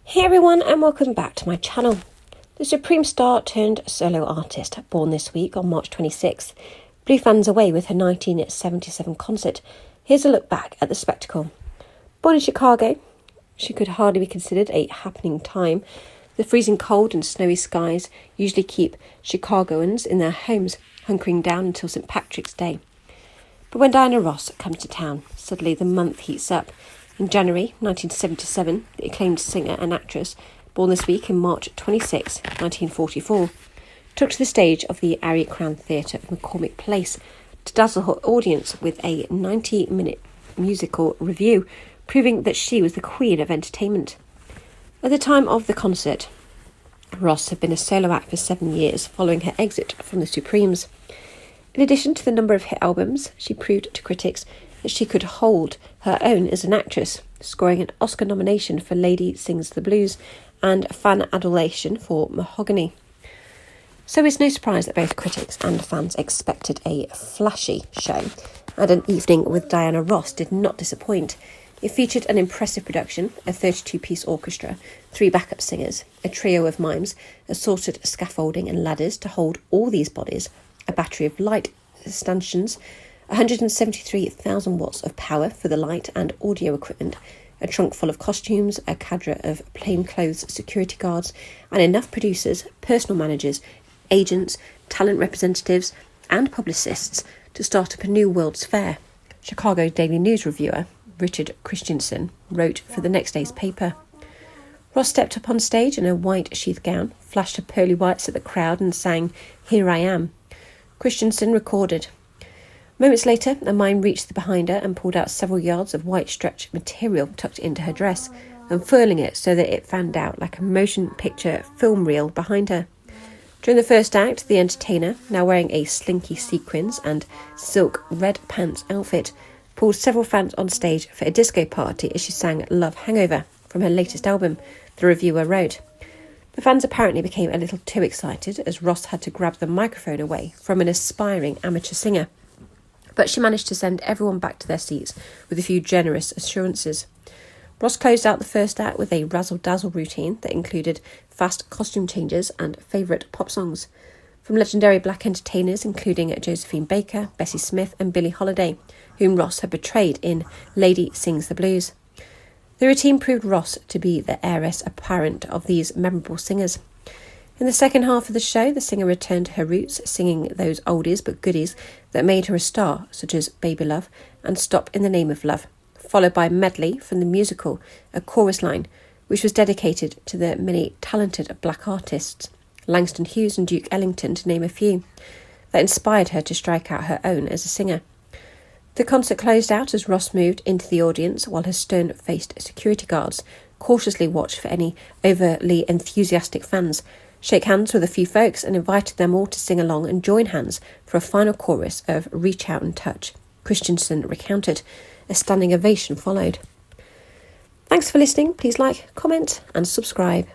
Hey everyone, and welcome back to my channel. The Supreme star turned solo artist, born this week on March 26th, blew fans away with her 1977 concert. Here's a look back at the spectacle. Born in Chicago, she could hardly be considered a happening time. The freezing cold and snowy skies usually keep Chicagoans in their homes, hunkering down until St. Patrick's Day. But when Diana Ross comes to town, suddenly the month heats up. In January 1977, the acclaimed singer and actress, born this week in March 26, 1944, took to the stage of the Aria Crown Theatre of McCormick Place to dazzle her audience with a 90-minute musical review, proving that she was the queen of entertainment. At the time of the concert, Ross had been a solo act for 7 years following her exit from the Supremes. In addition to the number of hit albums, she proved to critics that she could hold her own as an actress, scoring an Oscar nomination for Lady Sings the Blues and fan adulation for Mahogany. So it's no surprise that both critics and fans expected a flashy show, and an evening with Diana Ross did not disappoint. It featured an impressive production, a 32-piece orchestra, 3 backup singers, a trio of mimes, assorted scaffolding and ladders to hold all these bodies, a battery of light stanchions, 173,000 watts of power for the light and audio equipment, a trunk full of costumes, a cadre of plainclothes security guards, and enough producers, personal managers, agents, talent representatives, and publicists to start up a new World's Fair. Chicago Daily News reviewer Richard Christensen wrote for the next day's paper. Ross stepped up on stage in a white sheath gown, flashed her pearly whites at the crowd, and sang "Here I Am." Christensen recorded. Moments later, a mime reached behind her and pulled out several yards of white stretch material tucked into her dress, unfurling it so that it fanned out like a motion picture film reel behind her. During the first act, the entertainer, now wearing a slinky sequins and silk red pants outfit, pulled several fans on stage for a disco party as she sang "Love Hangover" from her latest album, the reviewer wrote. The fans apparently became a little too excited as Ross had to grab the microphone away from an aspiring amateur singer. But she managed to send everyone back to their seats with a few generous assurances. Ross closed out the first act with a razzle-dazzle routine that included fast costume changes and favourite pop songs from legendary black entertainers including Josephine Baker, Bessie Smith and Billie Holiday, whom Ross had portrayed in Lady Sings the Blues. The routine proved Ross to be the heiress apparent of these memorable singers. In the second half of the show, the singer returned to her roots, singing those oldies but goodies that made her a star, such as Baby Love and Stop in the Name of Love, followed by a medley from the musical, a chorus line, which was dedicated to the many talented black artists, Langston Hughes and Duke Ellington to name a few, that inspired her to strike out her own as a singer. The concert closed out as Ross moved into the audience while her stern-faced security guards cautiously watched for any overly enthusiastic fans, shake hands with a few folks and invited them all to sing along and join hands for a final chorus of Reach Out and Touch. Christensen recounted. A standing ovation followed. Thanks for listening. Please like, comment and subscribe.